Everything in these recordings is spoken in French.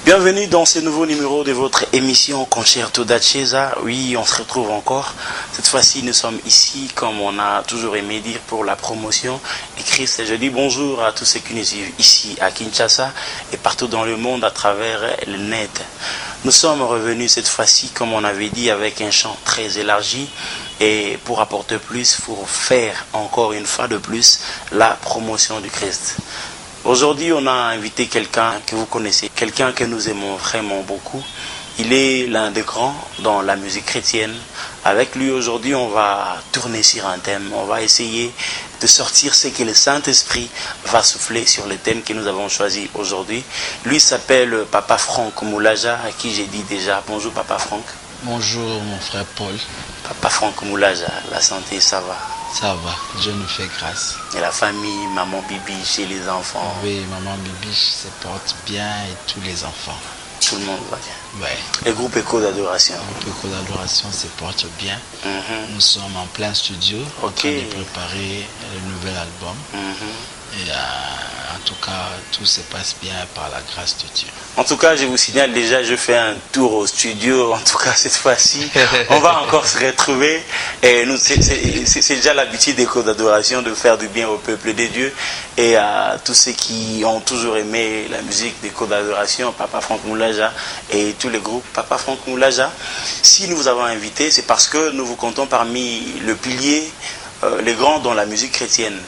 Bienvenue dans ce nouveau numéro de votre émission Concerto d'Accesa. Oui, on se retrouve encore. Cette fois-ci, nous sommes ici, comme on a toujours aimé dire, pour la promotion du Christ. Et je dis bonjour à tous ceux qui nous suivent ici à Kinshasa et partout dans le monde à travers le net. Nous sommes revenus cette fois-ci, comme on avait dit, avec un chant très élargi et pour apporter plus, pour faire encore une fois de plus la promotion du Christ. Aujourd'hui, on a invité quelqu'un que vous connaissez, quelqu'un que nous aimons vraiment beaucoup. Il est l'un des grands dans la musique chrétienne. Avec lui, aujourd'hui, on va tourner sur un thème. On va essayer de sortir ce que le Saint-Esprit va souffler sur le thème que nous avons choisi aujourd'hui. Lui s'appelle Papa Franck Moulaja, à qui j'ai dit déjà bonjour Papa Franck. Bonjour mon frère Paul. Papa Franck Moulaja, la santé, ça va? Ça va, Dieu nous fait grâce. Et la famille, maman Bibi, chez les enfants? Oui, maman Bibi se porte bien et tous les enfants. Tout le monde va bien? Oui. Le groupe Écho d'Adoration? Le groupe Écho d'Adoration se porte bien. Nous sommes en plein studio, en train de préparer le nouvel album. Et en tout cas, tout se passe bien par la grâce de Dieu. En tout cas, je vous signale déjà, je fais un tour au studio. En tout cas, cette fois-ci, on va encore se retrouver. Et nous, c'est déjà l'habitude d'Écho d'Adoration de faire du bien au peuple de Dieu et à tous ceux qui ont toujours aimé la musique d'Écho d'Adoration, Papa Franck Moulaja et tous les groupes Papa Franck Moulaja. Si nous vous avons invité, c'est parce que nous vous comptons parmi le pilier, les grands dans la musique chrétienne.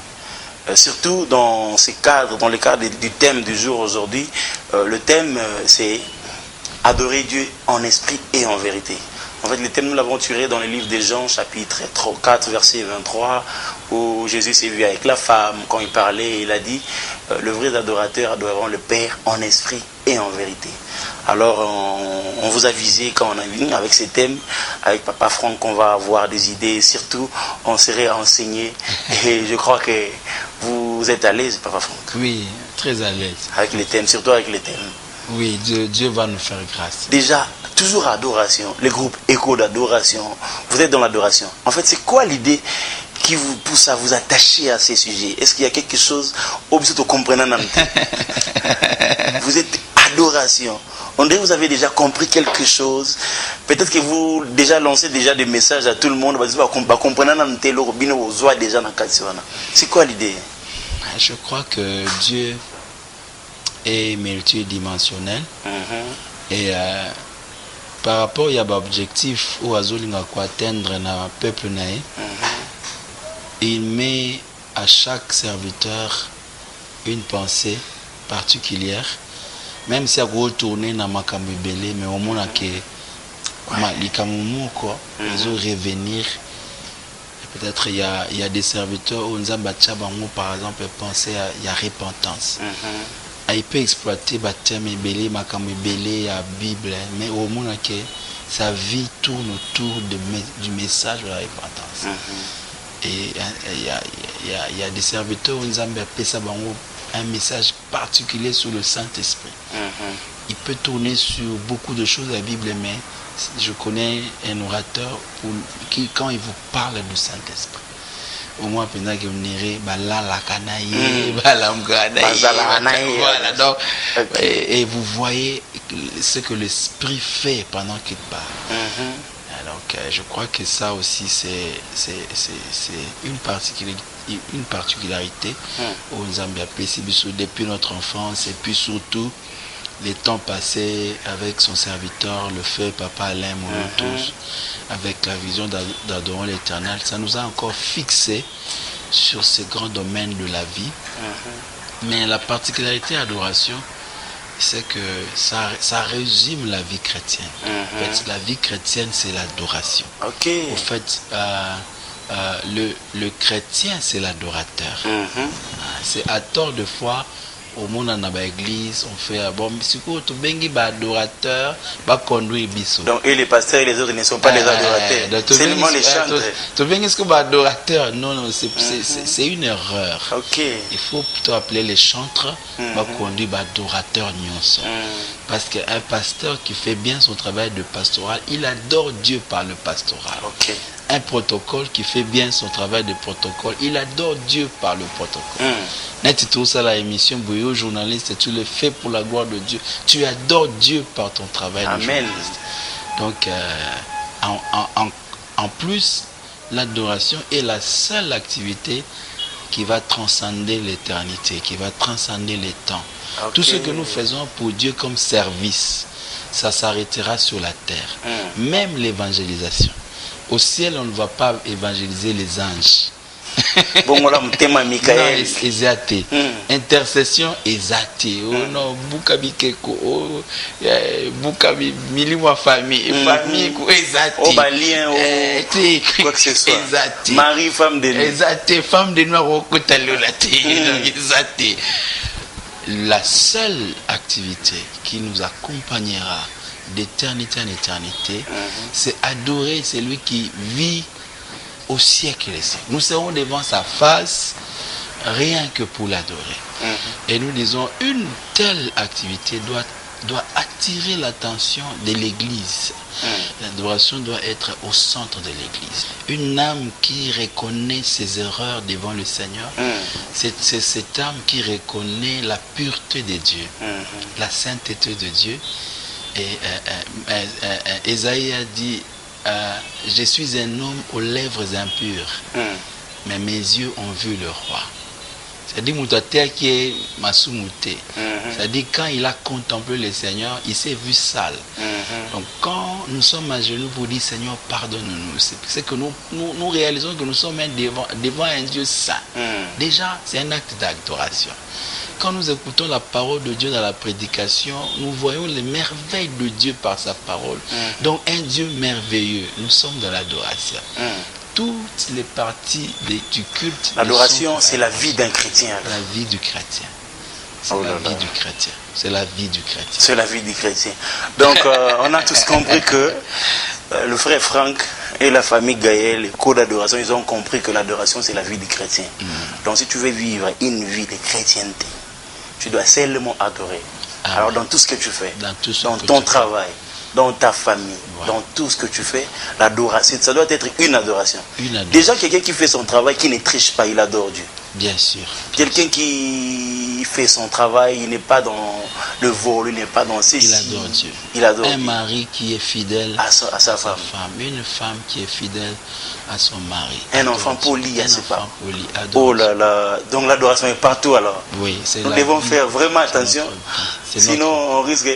Surtout dans ces cadres, dans le cadre du thème du jour aujourd'hui, le thème c'est adorer Dieu en esprit et en vérité. En fait, le thème nous l'avons tiré dans le livre de Jean, chapitre 4, verset 23, où Jésus s'est vu avec la femme. Quand il parlait, il a dit le vrai adorateur adoreront le Père en esprit et en vérité. Alors, on vous a visé quand on a venu avec ces thèmes, avec Papa Franck, on va avoir des idées, surtout on serait enseigné. Et je crois que vous êtes à l'aise, Papa Franck. Oui, très à l'aise. Avec les thèmes, surtout avec les thèmes. Oui, Dieu va nous faire grâce. Déjà, toujours adoration, le groupe Écho d'Adoration, vous êtes dans l'adoration. En fait, c'est quoi l'idée qui vous pousse à vous attacher à ces sujets? Est-ce qu'il y a quelque chose au besoin de comprendre? Vous êtes adoration. On dirait que vous avez déjà compris quelque chose. Peut-être que vous déjà lancez déjà des messages à tout le monde. C'est quoi l'idée? Je crois que Dieu est multidimensionnel. Et par rapport à l'objectif où Azolinga quoi atteindre dans le peuple naïf, il met à chaque serviteur une pensée particulière. Même si à retourner dans Makambi Belé, mais au moins que les Kamoumo quoi, ils ont revenir. Peut-être il y a des serviteurs où nous avons par exemple penser à la repentance. Il peut exploiter Batem Belé, Makambi Belé, la Bible, mais au moins que sa vie tourne autour du message de la repentance. Et il y a des serviteurs où nous avons un message particulier sur le Saint-Esprit. Il peut tourner sur beaucoup de choses de la Bible, mais je connais un orateur qui, quand il vous parle du Saint-Esprit, au moins pendant que vous n'irez voilà, donc, et vous voyez ce que l'Esprit fait pendant qu'il parle. Donc je crois que ça aussi c'est une particularité au Zambia depuis notre enfance et puis surtout les temps passés avec son serviteur, le feu Papa Alain Mouloutos, avec la vision d'adorer l'Éternel, ça nous a encore fixé sur ces grands domaines de la vie. Mais la particularité adoration, c'est que ça résume la vie chrétienne. En fait, la vie chrétienne, c'est l'adoration. En fait, le chrétien, c'est l'adorateur. C'est à tort de fois, au monde en église, on fait bon, si tu bengi ba adorateur, ba conduire biso. Donc et les pasteurs et les autres ne sont pas des adorateurs. C'est seulement les chantres. Tu bengi ce que ba adorateur, non, c'est une erreur. OK. Il faut plutôt appeler les chantres, ba conduire ba adorateur nyonso. Parce qu'un pasteur qui fait bien son travail de pastoral, il adore Dieu par le pastoral. OK. Un protocole qui fait bien son travail de protocole, il adore Dieu par le protocole. Net tout ça la émission Bouillot journaliste, tu le fais pour la gloire de Dieu. Tu adores Dieu par ton travail de journaliste. Donc en plus, l'adoration est la seule activité qui va transcender l'éternité, qui va transcender les temps. Okay. Tout ce que nous faisons pour Dieu comme service, ça s'arrêtera sur la terre. Même l'évangélisation. Au ciel, on ne va pas évangéliser les anges. Bon, là, thème Michael. Non, c'est athée. Intercession est athée. Oh non, Boukabikeko, oh, Boukabi, Milima famille, famille, est athée. Oh, balien, oh, quoi que ce soit. Marie, femme de nous. Athée, femme de nous, oh, athée. La seule activité qui nous accompagnera d'éternité en éternité, c'est adorer celui qui vit au siècle et siècle. Nous serons devant sa face rien que pour l'adorer. Et nous disons, une telle activité doit attirer l'attention de l'Église. L'adoration doit être au centre de l'Église. Une âme qui reconnaît ses erreurs devant le Seigneur, c'est cette âme qui reconnaît la pureté de Dieu, la sainteté de Dieu. Et Ésaïe a dit, je suis un homme aux lèvres impures, mais mes yeux ont vu le roi. C'est-à-dire, qui est Masumuté. C'est-à-dire, quand il a contemplé le Seigneur, il s'est vu sale. Donc, quand nous sommes à genoux pour dire Seigneur, pardonne-nous, c'est que nous réalisons que nous sommes devant un Dieu saint. Déjà, c'est un acte d'adoration. Quand nous écoutons la parole de Dieu dans la prédication, nous voyons les merveilles de Dieu par sa parole. Donc, un Dieu merveilleux, nous sommes dans l'adoration. Toutes les parties du culte. L'adoration, c'est la vie d'un chrétien. La vie du chrétien. C'est la vie du chrétien. C'est la vie du chrétien. C'est la vie du chrétien. Donc, on a tous compris que le frère Franck et la famille Gaël, les cours d'adoration, ils ont compris que l'adoration, c'est la vie du chrétien. Donc, si tu veux vivre une vie de chrétienté, tu dois seulement adorer. Alors, dans tout ce que tu fais, dans ton travail, dans ta famille, dans tout ce que tu fais, l'adoration, ça doit être une adoration. Déjà, quelqu'un qui fait son travail, qui ne triche pas, il adore Dieu. Bien sûr. Quelqu'un qui fait son travail, il n'est pas dans le vol, il n'est pas dans ceci. Il adore Dieu. Il adore un mari qui est fidèle à sa femme. Une femme qui est fidèle à son mari. Un enfant poli à ses parents. Oh là là. Donc l'adoration est partout alors. Oui, nous devons faire vraiment attention. Sinon on risque.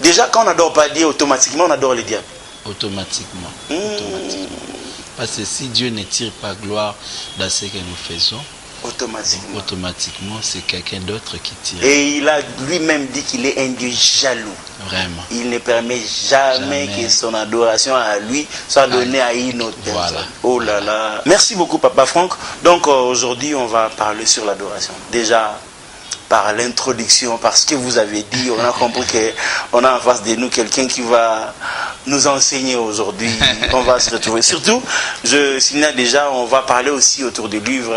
Déjà quand on n'adore pas Dieu, automatiquement on adore le diable. Automatiquement. Parce que si Dieu ne tire pas gloire dans ce que nous faisons, automatiquement, c'est quelqu'un d'autre qui tire. Et il a lui-même dit qu'il est un Dieu jaloux. Vraiment. Il ne permet jamais que son adoration à lui soit donnée à une autre personne. Oh là là. Merci beaucoup, Papa Franck. Donc aujourd'hui, on va parler sur l'adoration. Déjà, par l'introduction, par ce que vous avez dit, on a compris qu'on a en face de nous quelqu'un qui va nous enseigner aujourd'hui. On va se retrouver. Surtout, je signale déjà, on va parler aussi autour du livre.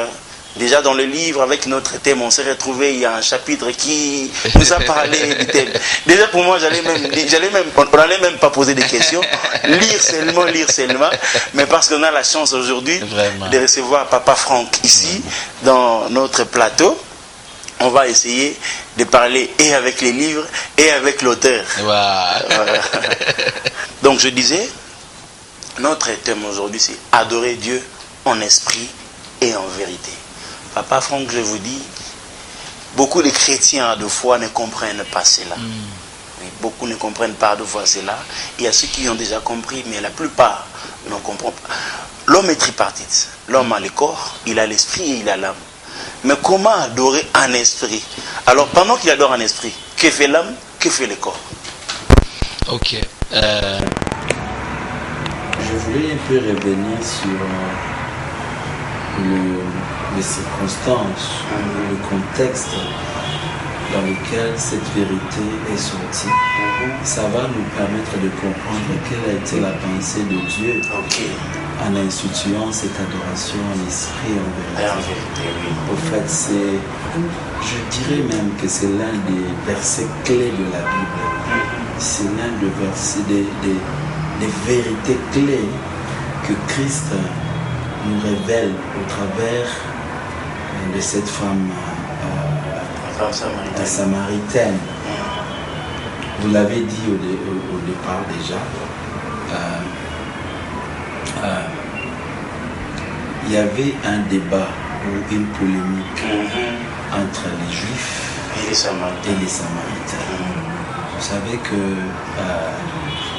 Déjà dans le livre, avec notre thème, on s'est retrouvé, il y a un chapitre qui nous a parlé du thème. Déjà pour moi, on n'allait même pas poser des questions, lire seulement, mais parce qu'on a la chance aujourd'hui de recevoir Papa Franck ici, dans notre plateau, on va essayer de parler et avec les livres et avec l'auteur. Voilà. Donc je disais, notre thème aujourd'hui, c'est adorer Dieu en esprit et en vérité. Papa Franck, je vous dis, beaucoup de chrétiens de foi ne comprennent pas cela. Beaucoup ne comprennent pas de foi cela. Il y a ceux qui ont déjà compris, mais la plupart ne comprennent pas. L'homme est tripartite. L'homme a le corps, il a l'esprit et il a l'âme. Mais comment adorer en esprit? Alors pendant qu'il adore en esprit, que fait l'âme? Que fait le corps? Ok. Je voulais un peu revenir sur les circonstances, le contexte dans lequel cette vérité est sortie, ça va nous permettre de comprendre quelle a été la pensée de Dieu en instituant cette adoration en esprit et en vérité. Au fait, je dirais même que c'est l'un des versets clés de la Bible. C'est l'un des versets, des vérités clés que Christ nous révèle au travers de cette femme samaritaine. Vous l'avez dit au départ déjà. Il y avait un débat ou une polémique entre les Juifs et les Samaritains. Vous savez que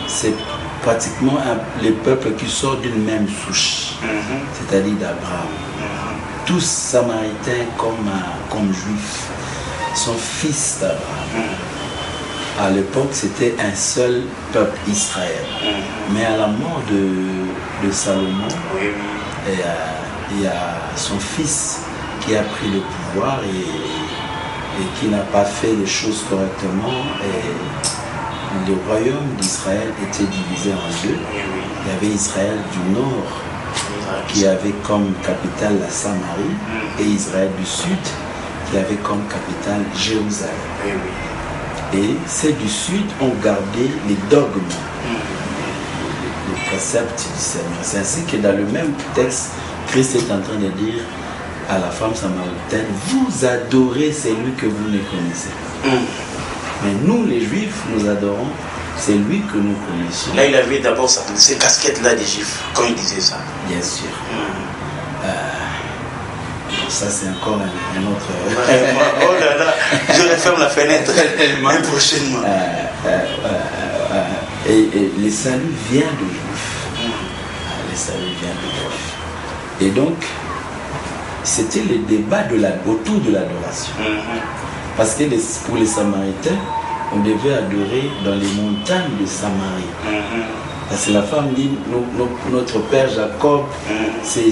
c'est pratiquement les peuples qui sortent d'une même souche, c'est-à-dire d'Abraham. Tous Samaritains comme Juifs sont fils d'Abraham. À l'époque, c'était un seul peuple, Israël. Mais à la mort de Salomon, il y a son fils qui a pris le pouvoir et qui n'a pas fait les choses correctement. Et le royaume d'Israël était divisé en deux. Il y avait Israël du nord qui avait comme capitale la Samarie et Israël du sud qui avait comme capitale Jérusalem. Et ceux du sud ont gardé les dogmes, les préceptes du Seigneur. C'est ainsi que dans le même texte, Christ est en train de dire à la femme samaritaine, vous adorez celui que vous ne connaissez. Mais nous, les Juifs, nous adorons celui que nous connaissons. Là, il avait d'abord ces casquettes-là des Juifs, quand il disait ça. Bien sûr. Ça, c'est encore un autre... Oh là là, je referme la fenêtre prochainement. Et le salut vient de Juifs. Le salut vient de Juifs. Et donc, c'était le débat autour de l'adoration. Parce que pour les Samaritains, on devait adorer dans les montagnes de Samarie. Parce que la femme dit, notre père Jacob, c'est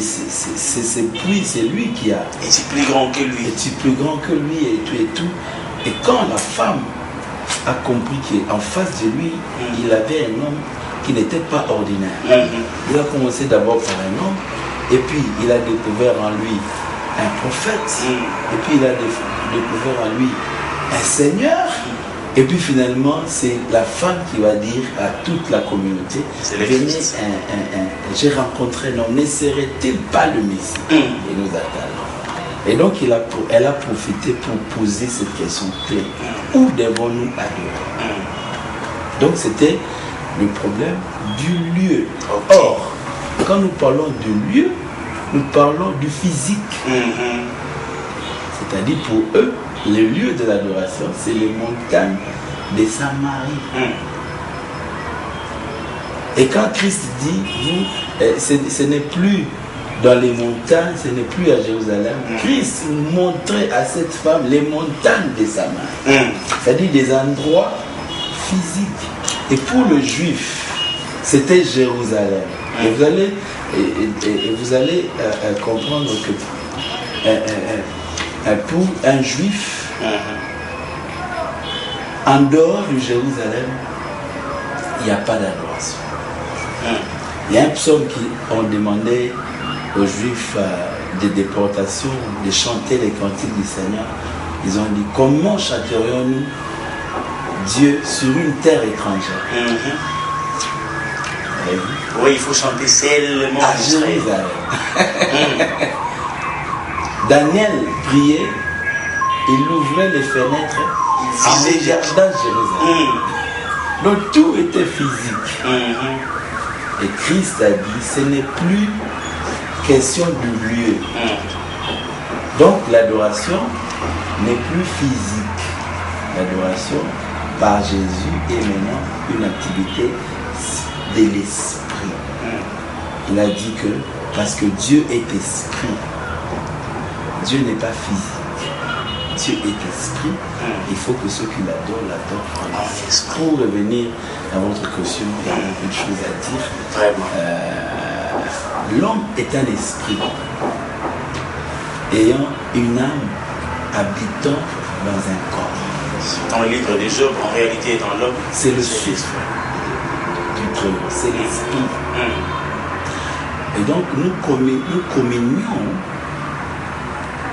puis c'est lui qui a... Et c'est plus grand que lui. Et c'est plus grand que lui et tout et tout. Et quand la femme a compris qu'en face de lui, il avait un homme qui n'était pas ordinaire. Il a commencé d'abord par un homme, et puis il a découvert en lui un prophète, et puis il a découvert en lui un Seigneur. Et puis finalement, c'est la femme qui va dire à toute la communauté, venez, j'ai rencontré un homme, ne serait-il pas le Messie? Et nous attendons. Et donc elle a profité pour poser cette question clé. Où devons-nous adorer? Donc c'était le problème du lieu. Or, quand nous parlons de lieu, nous parlons du physique. C'est-à-dire pour eux, le lieu de l'adoration, c'est les montagnes de Samarie. Et quand Christ dit, ce n'est plus dans les montagnes, ce n'est plus à Jérusalem, Christ montrait à cette femme les montagnes de Samarie. C'est-à-dire des endroits physiques. Et pour le juif, c'était Jérusalem. Et vous allez comprendre que pour un juif, en dehors de Jérusalem, il n'y a pas d'adoration. Il y a un psaume qui ont demandé aux juifs de déportation de chanter les cantiques du Seigneur. Ils ont dit, comment chanterions-nous Dieu sur une terre étrangère? Oui, il faut chanter seulement à Jérusalem. Daniel priait, il ouvrait les fenêtres en regardant Jérusalem. Donc tout était physique. Et Christ a dit, ce n'est plus question du lieu. Donc l'adoration n'est plus physique. L'adoration par Jésus est maintenant une activité de l'esprit. Il a dit que parce que Dieu est esprit, Dieu n'est pas physique. Dieu est esprit. Il faut que ceux qui l'adorent en esprit. Pour revenir à votre question, il y a beaucoup de choses à dire. L'homme est un esprit ayant une âme habitant dans un corps. Dans le livre de Job, en réalité, dans l'homme, c'est le souffle du trône, c'est l'esprit. Et donc nous communions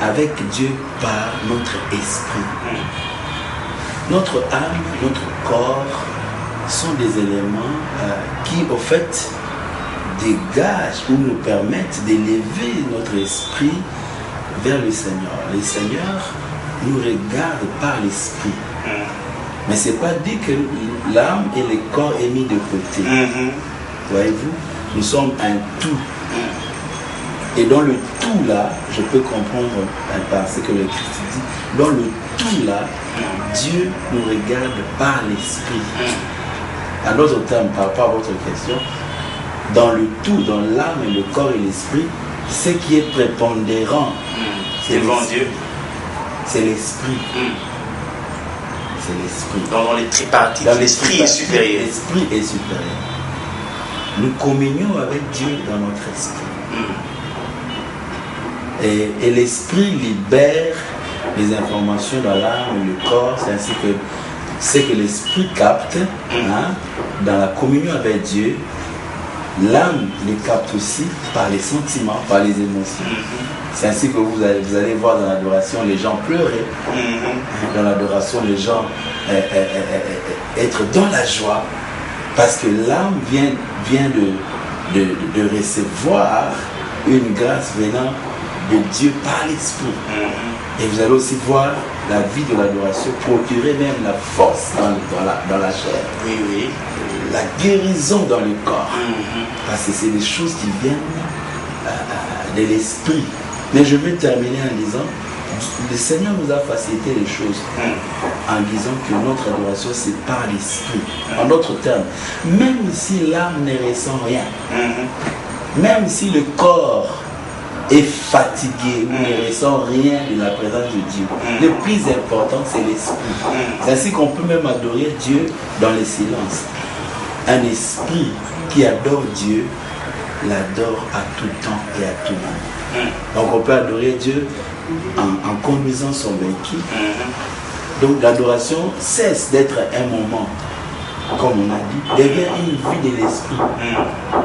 avec Dieu par notre esprit. Notre âme, notre corps sont des éléments qui, au fait, dégagent ou nous permettent d'élever notre esprit vers le Seigneur. Le Seigneur nous regarde par l'esprit. Mais ce n'est pas dit que l'âme et le corps est mis de côté. Voyez-vous, nous sommes un tout. Et dans le tout là, je peux comprendre par ce que le Christ dit, dans le tout là, Dieu nous regarde par l'esprit. En d'autres termes, par rapport à votre question, dans le tout, dans l'âme et le corps et l'esprit, ce qui est prépondérant, c'est devant Dieu. C'est l'esprit. C'est l'esprit. Dans les tripartites, l'esprit est supérieur. L'esprit est supérieur. Nous communions avec Dieu dans notre esprit. Et l'esprit libère les informations dans l'âme et le corps, c'est ainsi que ce que l'esprit capte dans la communion avec Dieu, l'âme les capte aussi par les sentiments, par les émotions. C'est ainsi que vous allez voir dans l'adoration les gens pleurer, dans l'adoration les gens être dans la joie, parce que l'âme vient de recevoir une grâce venant de Dieu par l'esprit. Et vous allez aussi voir la vie de l'adoration procurer même la force dans la chair. Oui. La guérison dans le corps. Parce que c'est des choses qui viennent de l'esprit. Mais je vais terminer en disant, le Seigneur nous a facilité les choses en disant que notre adoration c'est par l'esprit. En d'autres termes, même si l'âme ne ressent rien, même si le corps est fatigué ou ne ressent rien de la présence de Dieu, le plus important c'est l'esprit. C'est ainsi qu'on peut même adorer Dieu dans le silence. Un esprit qui adore Dieu l'adore à tout temps et à tout moment. Donc on peut adorer Dieu en conduisant son véhicule. Donc l'adoration cesse d'être un moment, comme on a dit, devient une vie de l'esprit.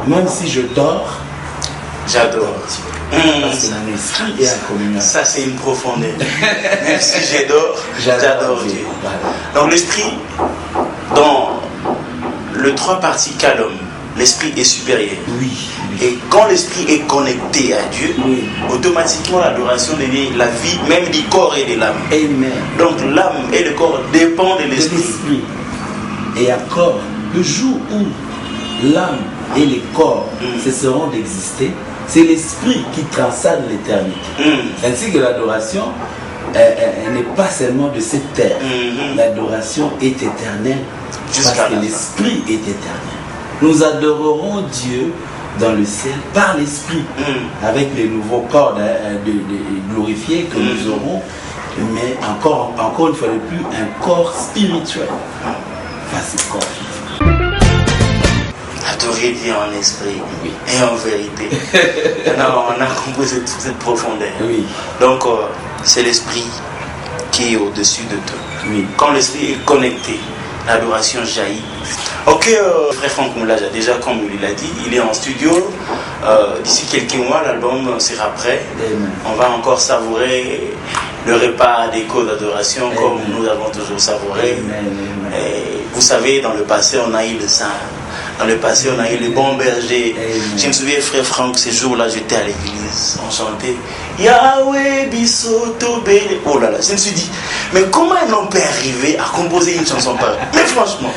Même si je dors, j'adore Dieu. Parce que mon esprit est en communion. Ça c'est une profondeur. Même si j'adore Dieu. Voilà. Donc l'esprit, dans le trois parties qu'a l'homme, l'esprit est supérieur. Oui. Et quand l'esprit est connecté à Dieu, automatiquement l'adoration devient la vie même du corps et de l'âme. Amen. Donc l'âme et le corps dépendent de l'esprit. Et encore, le jour où l'âme et le corps cesseront d'exister, c'est l'esprit qui transcende l'éternité. Ainsi que l'adoration n'est pas seulement de cette terre. L'adoration est éternelle parce que l'esprit est éternel. Nous adorerons Dieu dans le ciel par l'esprit, avec les nouveaux corps glorifiés que nous aurons, mais encore une fois de plus, un corps spirituel face au corps physique. Adorer Dieu en esprit et en vérité. On a compris cette profondeur. Donc c'est l'esprit qui est au-dessus de tout. Quand l'esprit est connecté, l'adoration jaillit. Ok, frère Franck Moulaja, déjà comme il l'a dit, il est en studio. D'ici quelques mois, l'album sera prêt. On va encore savourer le repas d'écho d'adoration comme nous avons toujours savouré. Et vous savez, dans le passé, on a eu le saint. Dans le passé, on a eu le bon berger. Je me souviens, frère Franck, ces jours-là, j'étais à l'église, on chantait Yahweh Bisoto Bele. Oh là là, je me suis dit, mais comment un homme peut arriver à composer une chanson pareille? Mais franchement.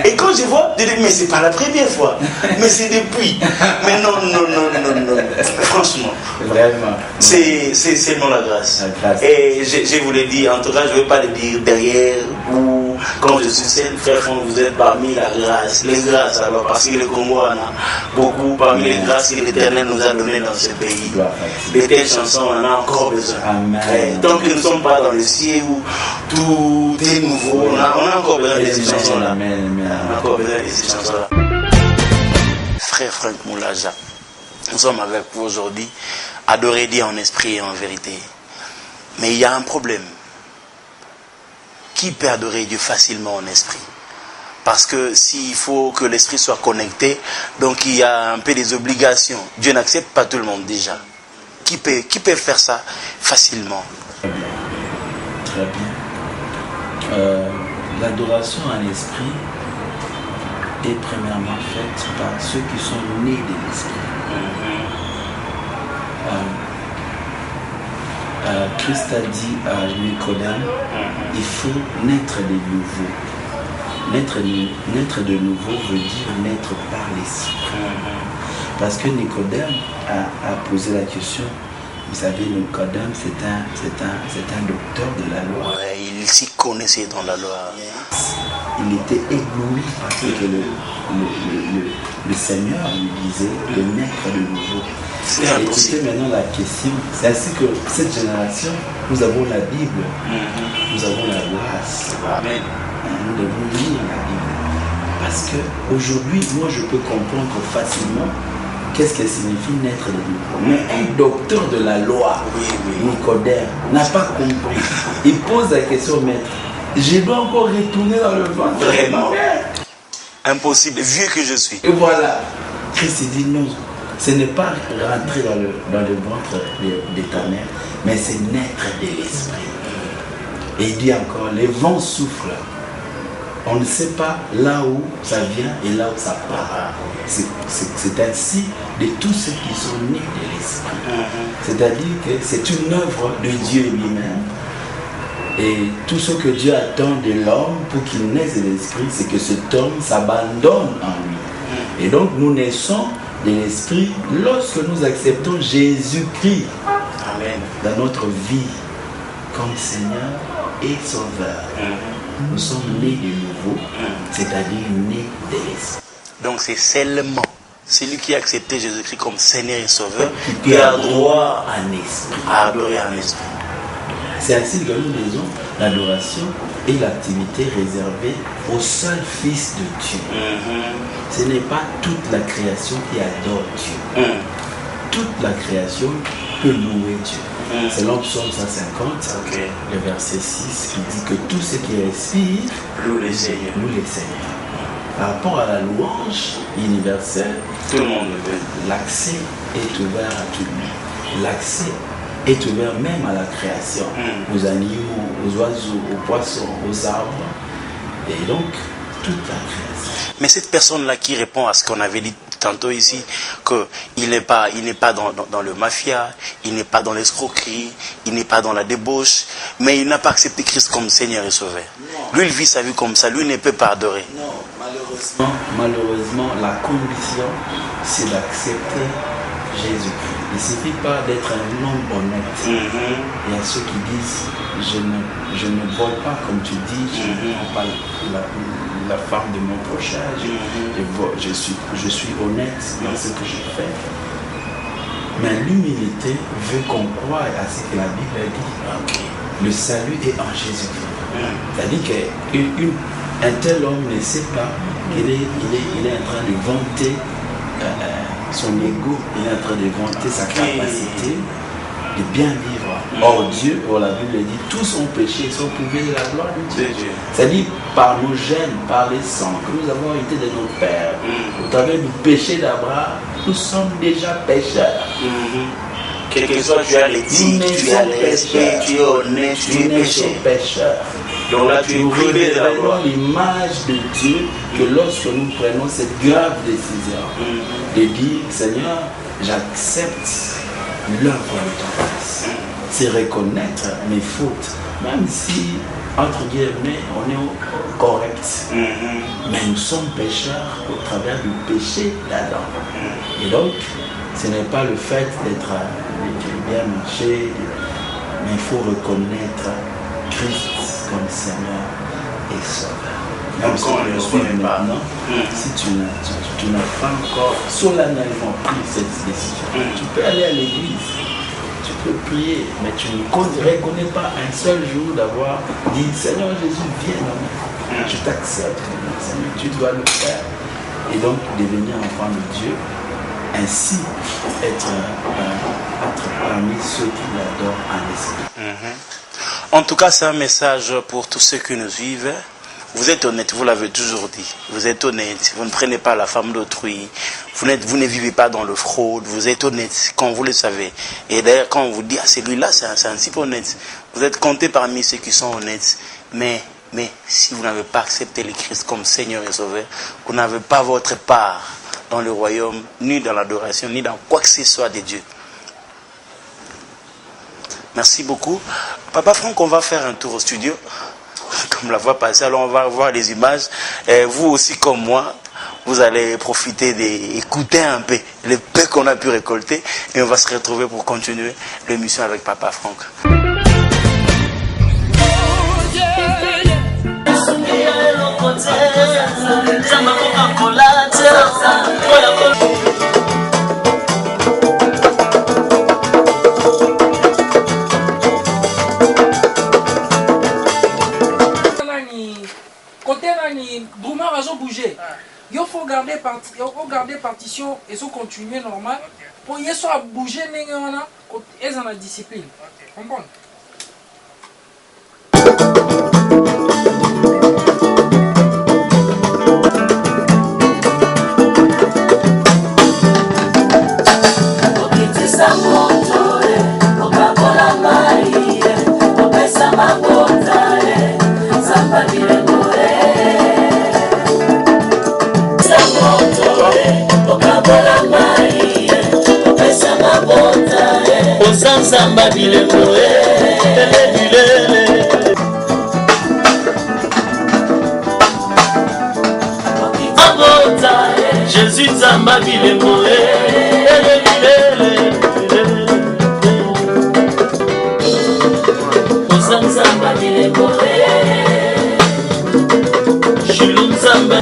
Et quand je vois, je dis, mais c'est pas la première fois, mais c'est depuis. Mais non. Franchement. Vraiment. C'est seulement la grâce. Et je vous l'ai dit, en tout cas, je ne vais pas le dire derrière ou quand je suis seul, frère Franck, vous êtes parmi la grâce. Les grâces, alors, parce que le Congo en a beaucoup parmi les grâces que l'Éternel nous a données dans ce pays. De telles chansons, on en a encore besoin. Tant que nous ne sommes pas dans le ciel où tout est nouveau, on a encore besoin de ces chansons-là. On a encore besoin de ces chansons-là. Frère Franck Moulaja, nous sommes avec vous aujourd'hui, adorer Dieu en esprit et en vérité. Mais il y a un problème qui peut adorer Dieu facilement en esprit? Parce que s'il faut que l'esprit soit connecté, donc il y a un peu des obligations. Dieu n'accepte pas tout le monde déjà. Qui peut faire ça facilement? Très bien. L'adoration en esprit est premièrement faite par ceux qui sont nés de l'esprit. Christ a dit à Nicodème, il faut naître de nouveau. Naître de nouveau veut dire naître par l'esprit. Parce que Nicodème a posé la question. Vous savez, Nicodème, c'est un docteur de la loi. Ouais, il s'y connaissait dans la loi. Il était ébloui parce que le Seigneur lui disait de naître de nouveau. Écoutez maintenant la question. C'est ainsi que cette génération, nous avons la Bible, nous avons la grâce. Amen. Nous devons lire la Bible. Parce qu'aujourd'hui, moi je peux comprendre facilement qu'est-ce que signifie naître de nouveau. Mais un docteur de la loi, Nicodème, n'a pas compris. Il pose la question, maître, je dois encore retourner dans le ventre. Vraiment. Impossible, vieux que je suis. Et voilà. Christ dit non, ce n'est pas rentrer dans le ventre de ta mère, mais c'est naître de l'esprit. Et il dit encore, les vents soufflent. On ne sait pas là où ça vient et là où ça part. C'est ainsi de tous ceux qui sont nés de l'esprit. C'est-à-dire que c'est une œuvre de Dieu lui-même. Et tout ce que Dieu attend de l'homme pour qu'il naisse de l'esprit, c'est que cet homme s'abandonne en lui. Et donc nous naissons de l'esprit lorsque nous acceptons Jésus-Christ dans notre vie comme Seigneur et Sauveur. Nous sommes nés de nouveau, c'est-à-dire nés de l'esprit. Donc c'est seulement celui qui a accepté Jésus-Christ comme Seigneur et Sauveur qui a droit à adorer en esprit. C'est ainsi que nous disons l'adoration est l'activité réservée au seul Fils de Dieu. Ce n'est pas toute la création qui adore Dieu. Toute la création peut louer Dieu. C'est l'Psaume 150, le verset 6, qui dit que tout ce qui respire loue les Seigneurs. Par rapport à la louange universelle, tout le monde le veut. L'accès est ouvert à tout le monde. L'accès est ouvert même à la création, aux animaux, aux oiseaux, aux poissons, aux arbres, et donc toute la création. Mais cette personne-là qui répond à ce qu'on avait dit tantôt ici, qu'il n'est pas dans le mafia, il n'est pas dans l'escroquerie, il n'est pas dans la débauche, mais il n'a pas accepté Christ comme Seigneur et Sauveur. Lui, il vit sa vie comme ça, lui ne peut pas adorer. Non, malheureusement, la condition, c'est d'accepter Jésus-Christ. Il ne suffit pas d'être un homme honnête. Il y a ceux qui disent, je ne vole pas comme tu dis, je ne prends pas la femme de mon prochain, je suis honnête dans ce que je fais. Mais l'humilité veut qu'on croie à ce que la Bible dit. Le salut est en Jésus-Christ. C'est-à-dire qu'un tel homme ne sait pas qu'il est en train de vanter son ego, il est en train de vanter sa capacité de bien vivre. Or Dieu, la Bible dit, tous ont péché et sont privés de la gloire de Dieu. C'est-à-dire par nos gènes, par les sangs que nous avons été de nos pères, au travers du péché d'Abraham, nous sommes déjà pécheurs. Quel que soit, tu as l'éthique, tu as l'esprit, tu es honnête, tu es pécheur. Donc là, tu es privé de la gloire. L'image de Dieu que lorsque nous prenons cette grave décision de dire, Seigneur, j'accepte l'œuvre de ton Fils. C'est reconnaître mes fautes, même si, entre guillemets, on est correct. Mais nous sommes pécheurs au travers du péché d'Adam. Et donc, ce n'est pas le fait d'être bien marché, mais il faut reconnaître Christ comme Seigneur et Sauveur. Même si tu le suis maintenant, si tu n'as pas encore solennellement pris cette décision, tu peux aller à l'église, tu peux prier, mais tu ne reconnais pas un seul jour d'avoir dit Seigneur Jésus, viens dans ma vie, je t'accepte, Seigneur, tu dois le faire. Et donc devenir enfant de Dieu, ainsi être parmi ceux qui l'adorent en esprit. En tout cas, c'est un message pour tous ceux qui nous suivent. Vous êtes honnête, vous l'avez toujours dit. Vous êtes honnête, vous ne prenez pas la femme d'autrui. Vous ne vivez pas dans le fraude. Vous êtes honnête quand vous le savez. Et d'ailleurs, quand on vous dit, ah, celui-là, c'est un type honnête. Vous êtes compté parmi ceux qui sont honnêtes. Mais si vous n'avez pas accepté le Christ comme Seigneur et Sauveur, vous n'avez pas votre part dans le royaume, ni dans l'adoration, ni dans quoi que ce soit de Dieu. Merci beaucoup. Papa Franck, on va faire un tour au studio. Comme la fois passée, alors on va voir des images. Et vous aussi comme moi, vous allez profiter d'écouter un peu le peu qu'on a pu récolter. Et on va se retrouver pour continuer l'émission avec Papa Franck. Il faut garder partition et so continuer normal pour y soit bouger et dans la discipline. Comprends? Samba bilengo Jésus Samba bilengo Samba bilengo Shilum Samba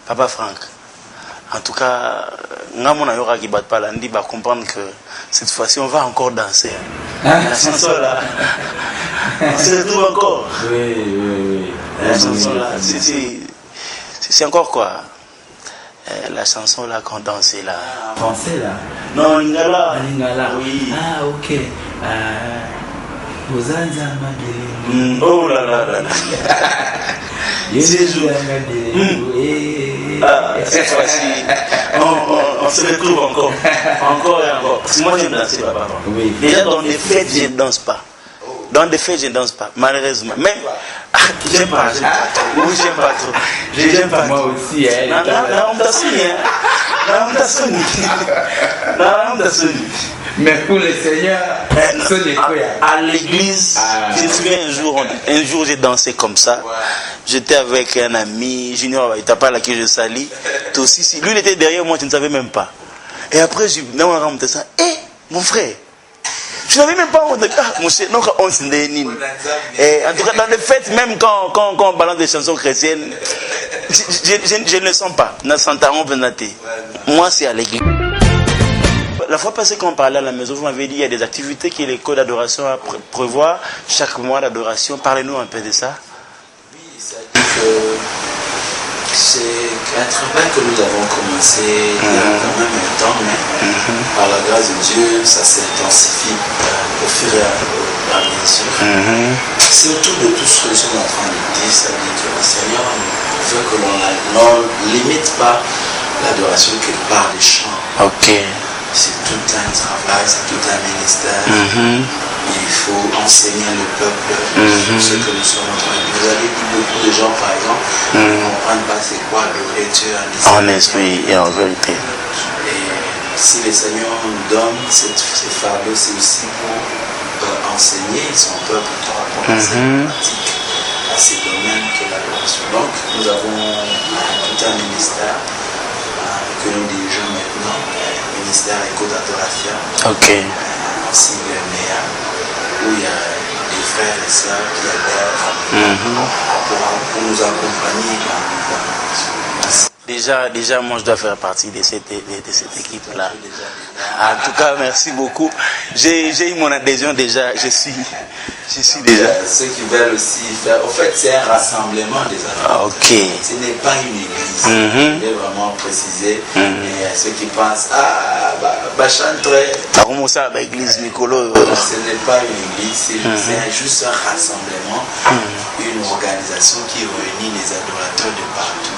Papa Franck, en tout cas, Namona qui bat pas l'andi va comprendre que cette fois-ci on va encore danser. La chanson là, on se retrouve encore. Oui. La chanson là, c'est encore quoi? La chanson là qu'on dansait là. Français là? Non, Lingala. Lingala. Oui. Ah, ok. Oh là là là. Cette fois-ci, on se retrouve encore et encore. Parce que moi j'aime danser, papa. Oui. Déjà dans les fêtes, je ne danse pas. Dans des faits, je ne danse pas, malheureusement. Mais, j'aime pas trop. Oui, j'aime pas trop. J'aime pas Moi trop. aussi, mais pour le Seigneur, ce n'est quoi? À l'église, je me souviens un jour j'ai dansé comme ça. J'étais avec un ami, Junior Itapala, qui je salue. Lui, il était derrière moi, je ne savais même pas. Et après, je me suis dit, hé, mon frère, je n'avais même pas honte. En tout cas, dans les fêtes, même quand on balance des chansons chrétiennes, je ne le sens pas. Moi, c'est à l'église. La fois passée, quand on parlait à la maison, vous m'avez dit qu'il y a des activités que les codes d'adoration à prévoir chaque mois d'adoration. Parlez-nous un peu de ça. Oui, c'est un travail que nous avons commencé il y a quand même un temps, mais par la grâce de Dieu, ça s'intensifie au fur et à mesure. C'est autour de tout ce que nous sommes en train de dire, ça veut dire que le Seigneur veut que l'on ne limite pas l'adoration que par les chants. Ok. C'est tout un travail, c'est tout un ministère. Il faut enseigner le peuple ce que nous sommes en train de dire. Vous avez vu beaucoup de gens, par exemple, qui ne comprennent pas c'est quoi adorer Dieu en esprit et en vérité. Et si le Seigneur nous donne ces fardeaux, c'est aussi pour enseigner son peuple par rapport à cette pratique, à ces domaines que l'adoration. Donc, nous avons tout un ministère que nous dirigeons maintenant. Ministère Éco d'adoration. Ok. Aussi le MEA, où il y a des frères et sœurs qui adhèrent pour nous accompagner Déjà, moi, je dois faire partie de cette équipe-là. En tout cas, merci beaucoup. J'ai eu mon adhésion déjà. Je suis déjà. Ceux qui veulent aussi faire. En fait, c'est un rassemblement des adorateurs. Ok. Ce n'est pas une église. Je vais vraiment préciser. Et ceux qui pensent, chanterait. L'église Nicolo. Ce n'est pas une église, c'est juste un rassemblement, une organisation qui réunit les adorateurs de partout.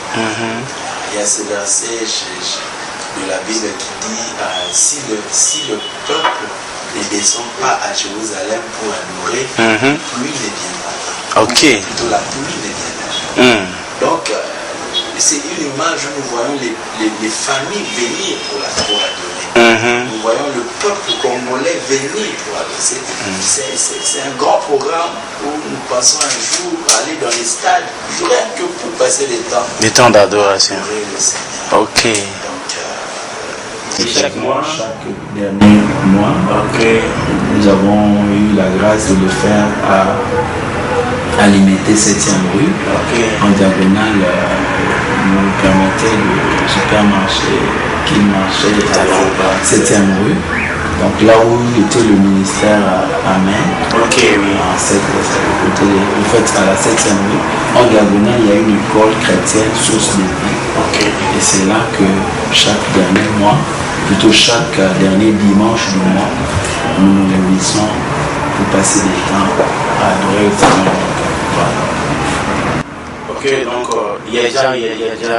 Il y a ce verset de la Bible qui dit si le peuple ne descend pas à Jérusalem pour adorer, pluie ne viendra. Ok. Plutôt la pluie ne viendra. Donc, c'est une image où nous voyons les familles venir pour adorer. Nous voyons le peuple congolais venir pour adorer. C'est un grand programme où nous pensons un jour aller dans les stades, rien que pour passer des temps. Des temps d'adoration. Ok. Donc, chaque dernier mois, nous avons eu la grâce de le faire à l'imité 7e rue. En diagonale, nous permettait le supermarché qui marchait à la 7e rue. Donc là où était le ministère Amen, en fait à la 7e rue, en diagonale, il y a une école chrétienne, source de vie. Et c'est là que chaque dernier mois, plutôt chaque dernier dimanche du mois, nous nous réunissons pour passer des temps à adorer le Seigneur. Donc il y a déjà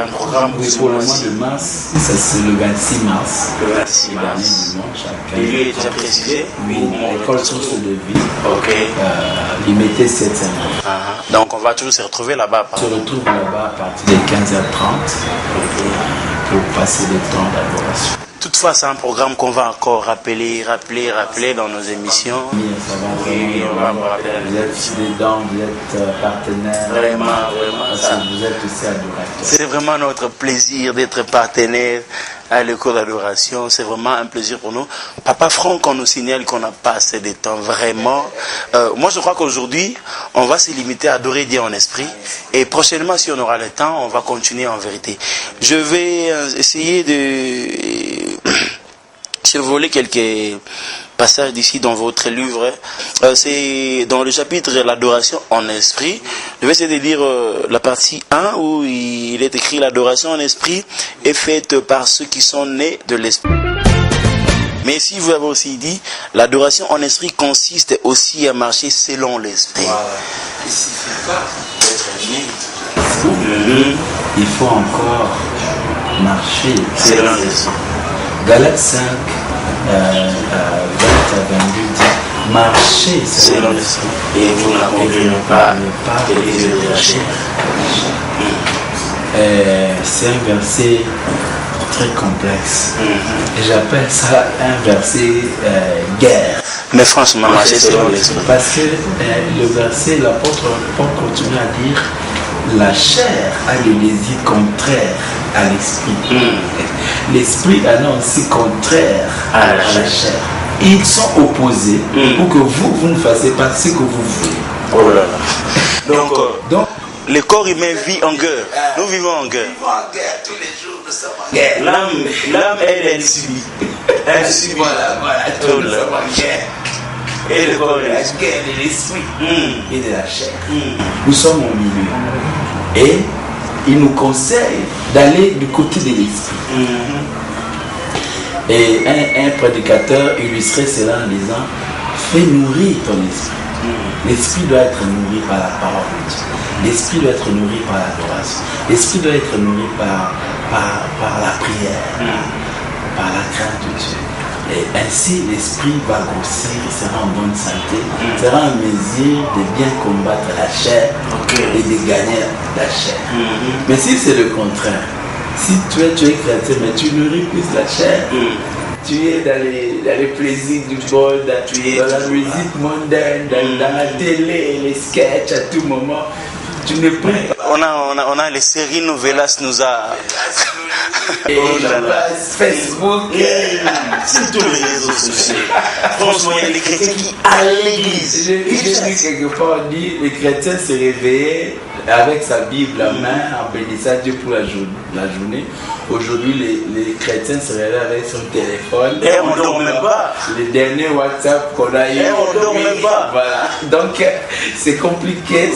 un programme pour le mois de mars, c'est le 26 mars. Le 26 mars. Et lui est déjà précisé. Oui, l'école source de vie. Ok. Limité 7e. Donc on va toujours se retrouver là-bas. On se retrouve là-bas à partir de 15h30 pour passer des temps d'adoration. Toutefois, c'est un programme qu'on va encore rappeler dans nos émissions. Oui, ça va vraiment. On va me rappeler. Vous êtes dedans, vous êtes partenaire. Vraiment. Parce que vous êtes aussi adorateur. C'est vraiment notre plaisir d'être partenaire à l'école d'adoration. C'est vraiment un plaisir pour nous. Papa Franck, on nous signale qu'on n'a pas assez de temps. Vraiment. Moi, je crois qu'aujourd'hui, on va se limiter à adorer Dieu en esprit. Et prochainement, si on aura le temps, on va continuer en vérité. Je vais essayer de survoler quelques passages d'ici dans votre livre. C'est dans le chapitre l'adoration en esprit. Je vais essayer de lire la partie 1 où il est écrit l'adoration en esprit est faite par ceux qui sont nés de l'esprit. Mais si vous avez aussi dit, l'adoration en esprit consiste aussi à marcher selon l'esprit. Voilà. Il ne suffit pas d'être né. Il faut encore marcher Selon l'esprit. Galates 5, 20 à 22 dit marchez selon l'esprit. Et vous n'accomplirez pas les désirs de la chair. C'est un verset très complexe. Et j'appelle ça un verset guerre. Mais franchement, marcher selon l'esprit. Parce que le verset, l'apôtre Paul continue à dire la chair a des désirs contraires à l'esprit. L'esprit a aussi contraire à la chair. Ils sont opposés pour que vous ne fassiez pas ce que vous voulez. Oh là là. Donc, le corps humain vit en guerre. Nous vivons en guerre. Nous vivons en guerre tous les jours, nous sommes en guerre. L'âme, elle subit. Elle subit. Voilà, tous nous sommes en guerre. Et le corps, la guerre de l'esprit et de la chair. Nous sommes au milieu. Et il nous conseille d'aller du côté de l'esprit. Et un prédicateur illustrait cela en disant fais nourrir ton esprit. L'esprit doit être nourri par la parole de Dieu. L'esprit doit être nourri par l'adoration. L'esprit doit être nourri par la prière, par la crainte de Dieu. Et ainsi, l'esprit va grossir, il sera en bonne santé, sera en mesure de bien combattre la chair et de gagner la chair. Mais si c'est le contraire, si tu es chrétien, mais tu nourris plus la chair, tu es dans les plaisirs du monde, dans la musique mondaine, dans la télé, les sketchs à tout moment, tu ne peux pas. On a les séries novelas nous a. Et Facebook, c'est tous les réseaux sociaux. Franchement, il y a des chrétiens qui allent à l'église. J'ai lu quelque part, on dit les chrétiens se réveillaient avec sa Bible à main en bénissant Dieu pour la journée. Aujourd'hui, les chrétiens se réveillent avec son téléphone. Et on ne dort même pas. Les derniers WhatsApp qu'on a eu. Et on ne dort même pas. Voilà. Donc, c'est compliqué,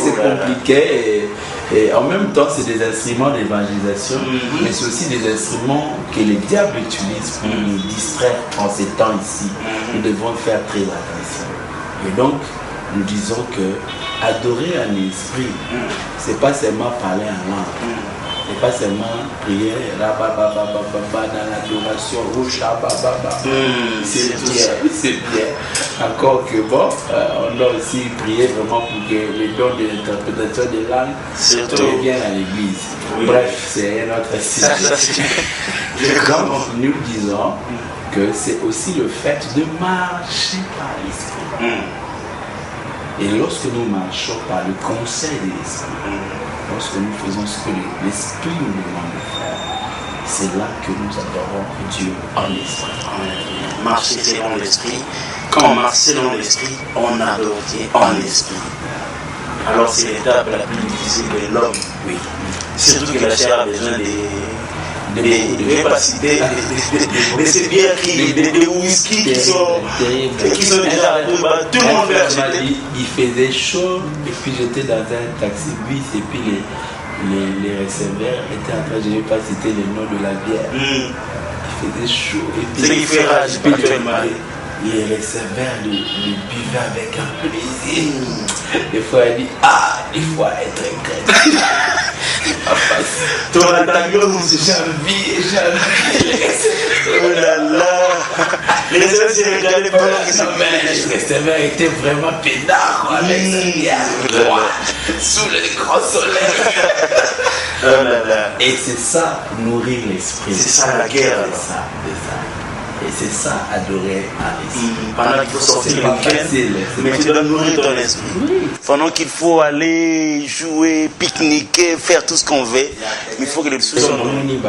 et en même temps, c'est des instruments d'évangélisation, mais c'est aussi des instruments que le diable utilise pour nous distraire en ces temps ici. Nous devons faire très attention. Et donc, nous disons que adorer un esprit, c'est pas seulement parler en langue. C'est pas seulement prier dans l'adoration, c'est bien. Encore que bon, on doit aussi prier vraiment pour que les dons de l'interprétation des langues reviennent à l'église. Bref, c'est un autre sujet. Nous disons que c'est aussi le fait de marcher par l'esprit. Et lorsque nous marchons par le conseil de l'esprit, lorsque nous faisons ce que l'esprit nous demande de faire, c'est là que nous adorons Dieu en esprit. Marcher selon l'esprit. Quand on marche selon l'esprit, on adore Dieu en esprit. Alors c'est l'étape la plus difficile de l'homme. Oui. Surtout que la chair a besoin de ces bières, des whisky qui sont déjà tout le monde veut acheter. Il faisait chaud et puis j'étais dans un taxi-bus et puis les receveurs étaient en train, je ne vais pas citer le nom de la bière. Il faisait chaud et puis c'est qui fait rage actuellement. Les receveurs le buvaient avec un plaisir. Des fois elle dit des fois être chrétien. Toi, ta gueule, j'ai oh là là. Les autres, c'est regardé pendant qu'ils sont les receveurs étaient vraiment pédards avec sa bière sous le grand soleil. Oh là là. Et c'est ça, nourrir l'esprit. C'est ça la guerre. C'est ça. Et c'est ça, adorer à l'esprit. Pendant qu'il faut sortir le week-end, mais tu dois nourrir ton esprit. Pendant qu'il faut aller jouer, pique-niquer, faire tout ce qu'on veut, mais il faut que l'esprit soit nourri.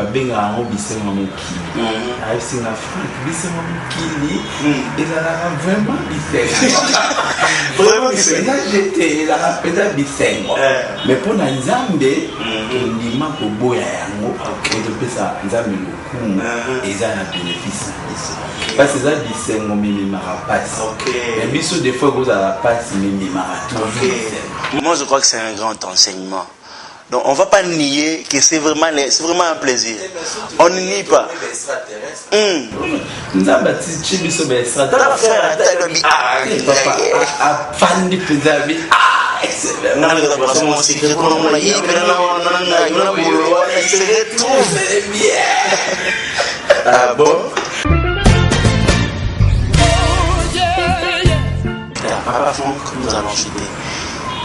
Vraiment mais pour Nzambe, il m'a boya yango, Nzambe le et ça a bénéfice. Parce que ça dit c'est mon mimi marapasse. Mais biso des fois vous à la passe mimi maraton. Moi je crois que c'est un grand enseignement. Donc on ne va pas nier que c'est vraiment un plaisir. On ne nie pas. Nous avons bâti biso be extraterrestre. Papa fan du pédabi. Non, mais d'abord, mon secret, on a dit, ah bon? Papa Franck, nous allons chuter.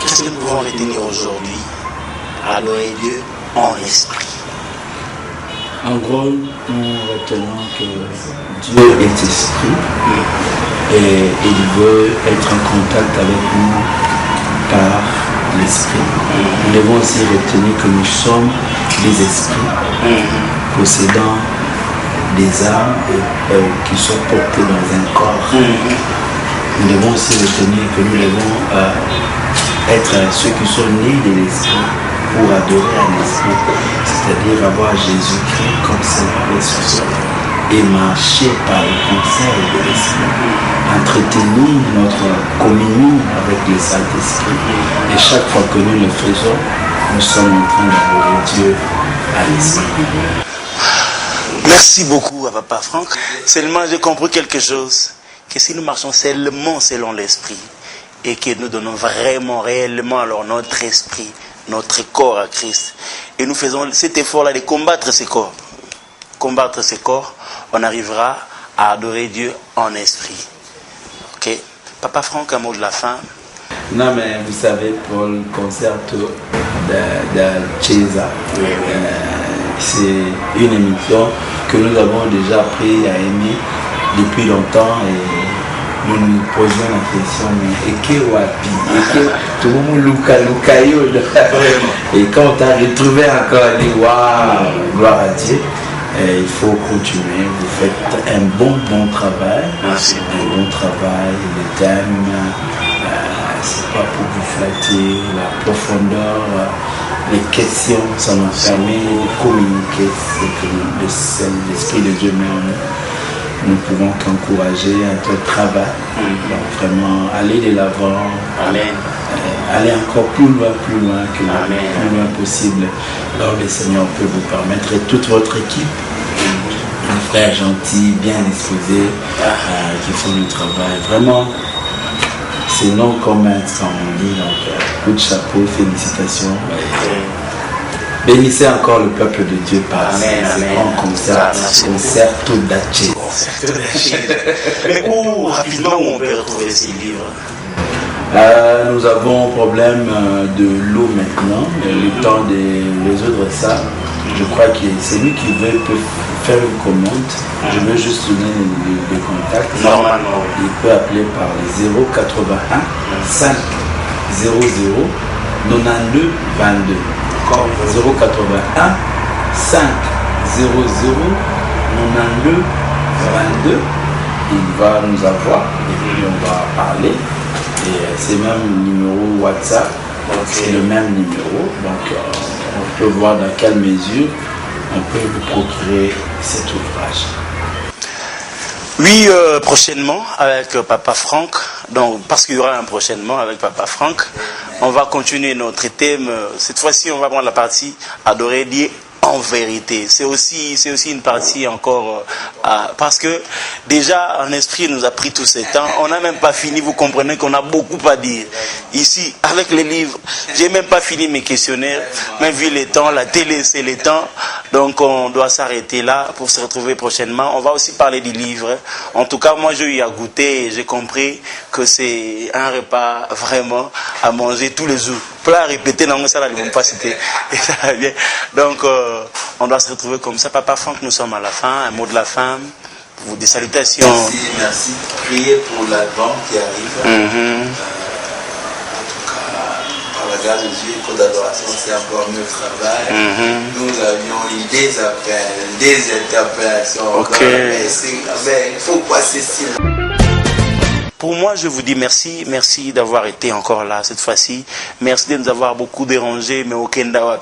Qu'est-ce que nous pouvons retenir aujourd'hui? Adorer Dieu en esprit. En gros, nous retenons que Dieu est esprit et il veut être en contact avec nous par l'esprit. Nous devons aussi retenir que nous sommes des esprits possédant des âmes qui sont portées dans un corps. Nous devons aussi retenir que nous devons être ceux qui sont nés de l'esprit pour adorer à l'esprit, c'est-à-dire avoir Jésus-Christ comme Seigneur et Sauveur et marcher par le conseil de l'esprit, entretenir notre communion avec le Saint-Esprit. Et chaque fois que nous le faisons, nous sommes en train d'adorer Dieu à l'esprit. Merci beaucoup à Papa Franck. Seulement j'ai compris quelque chose, que si nous marchons seulement selon l'esprit et que nous donnons vraiment, réellement alors notre esprit, notre corps à Christ, et nous faisons cet effort-là de combattre ce corps, on arrivera à adorer Dieu en esprit. Ok? Papa Franck, un mot de la fin. Non, mais vous savez, pour le concerto de Cesa, c'est une émission que nous avons déjà appris à aimer depuis longtemps et nous nous posions la question, mais et que wapi, et que tout le monde Lucayo. Et quand on t'a retrouvé encore, dit waouh, gloire à Dieu. Il faut continuer, vous faites un bon travail. Merci. Un bon travail, le thème, c'est pas pour vous flatter, la profondeur, les questions, ça nous permet de communiquer ce que l'Esprit de Dieu met en nous. Nous ne pouvons qu'encourager notre travail, donc vraiment aller de l'avant, aller encore plus loin que le plus loin possible. Alors le Seigneur peut vous permettre, et toute votre équipe, un frère gentil, bien disposé, qui font le travail. Vraiment, c'est non commun, comme on dit, donc coup de chapeau, félicitations. Bénissez encore le peuple de Dieu par ce grand concerto d'Acesa. Mais où rapidement on peut retrouver ces livres? Nous avons un problème de l'eau maintenant, le temps de résoudre ça. Je crois que celui qui veut peut faire une commande. Je veux juste donner les contacts. Normalement. Il peut appeler par les 081 500 92 22. 081 500 92 22. Il va nous avoir et puis on va parler. Et c'est même le numéro WhatsApp, c'est le même numéro, donc on peut voir dans quelle mesure on peut vous procurer cet ouvrage. Oui, prochainement avec Papa Franck, donc parce qu'il y aura un prochainement avec Papa Franck, on va continuer notre thème. Cette fois-ci, on va prendre la partie adorer Dieu en vérité. C'est aussi une partie encore parce que déjà en esprit nous a pris tout ce temps. On n'a même pas fini. Vous comprenez qu'on a beaucoup à dire ici avec les livres. J'ai même pas fini mes questionnaires. Mais vu les temps, la télé c'est les temps. Donc on doit s'arrêter là pour se retrouver prochainement. On va aussi parler des livres. En tout cas, moi j'ai eu à goûter et j'ai compris que c'est un repas vraiment à manger tous les jours. Plat répété, non, ça là, ils vont pas citer. Et ça va bien. Donc on doit se retrouver comme ça. Papa Franck, nous sommes à la fin. Un mot de la fin. Des salutations. Merci. Priez pour l'Advent qui arrive. En tout cas, par la grâce de Dieu, le code d'adoration, c'est encore mieux travail. Nous avions eu des appels, des interpellations. Ok. Mais il faut passer si. Pour moi, je vous dis merci. Merci d'avoir été encore là cette fois-ci. Merci de nous avoir beaucoup dérangé. Mais au Kenda,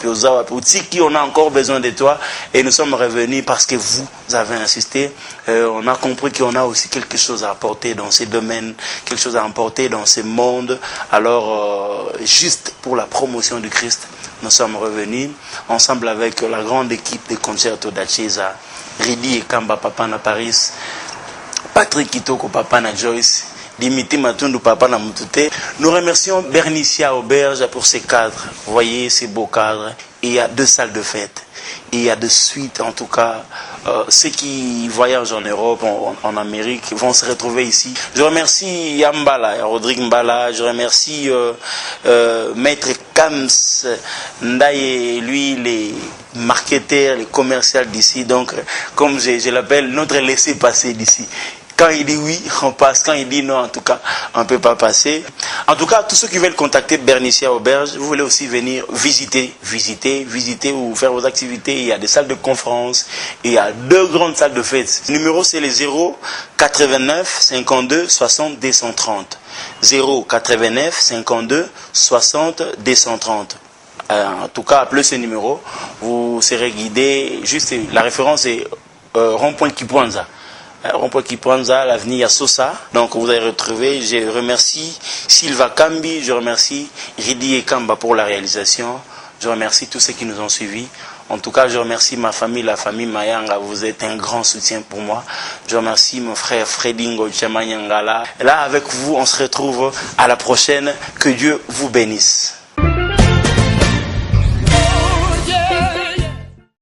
au Tiki, on a encore besoin de toi. Et nous sommes revenus parce que vous avez insisté. On a compris qu'on a aussi quelque chose à apporter dans ces domaines, quelque chose à apporter dans ce monde. Alors, juste pour la promotion du Christ, nous sommes revenus ensemble avec la grande équipe des concertos d'Acesa, Ridi et Kamba Papa na Paris, Patrick Kitoko Papa na Joyce, d'imiter Matundu Papa Namutute. Nous remercions Bernicia Auberge pour ses cadres. Vous voyez ces beaux cadres. Il y a 2 salles de fête. Il y a de suite, en tout cas, ceux qui voyagent en Europe, en Amérique, vont se retrouver ici. Je remercie Yambala, Rodrigue Mbala, je remercie Maître Kams Ndaye, lui, les marketeurs, les commerciaux d'ici. Donc, comme je l'appelle, notre laissez-passer d'ici. Quand il dit oui, on passe. Quand il dit non, en tout cas, on ne peut pas passer. En tout cas, tous ceux qui veulent contacter Bernicia Auberge, vous voulez aussi venir visiter ou faire vos activités. Il y a des salles de conférence, il y a 2 grandes salles de fête. Le numéro, c'est les 0 89 52 60 230. 0 89 52 60 230. En tout cas, appelez ce numéro. Vous serez guidé. Juste, la référence est rond-point Kipwanza. Rond-point Kipwanza, l'avenue Yasosa. Donc vous allez retrouver. Je remercie Silva Kambi, je remercie Ridi Ekamba pour la réalisation. Je remercie tous ceux qui nous ont suivis. En tout cas, je remercie ma famille, la famille Mayanga. Vous êtes un grand soutien pour moi. Je remercie mon frère Fredingo Chamanyangala. Là, avec vous, on se retrouve à la prochaine. Que Dieu vous bénisse.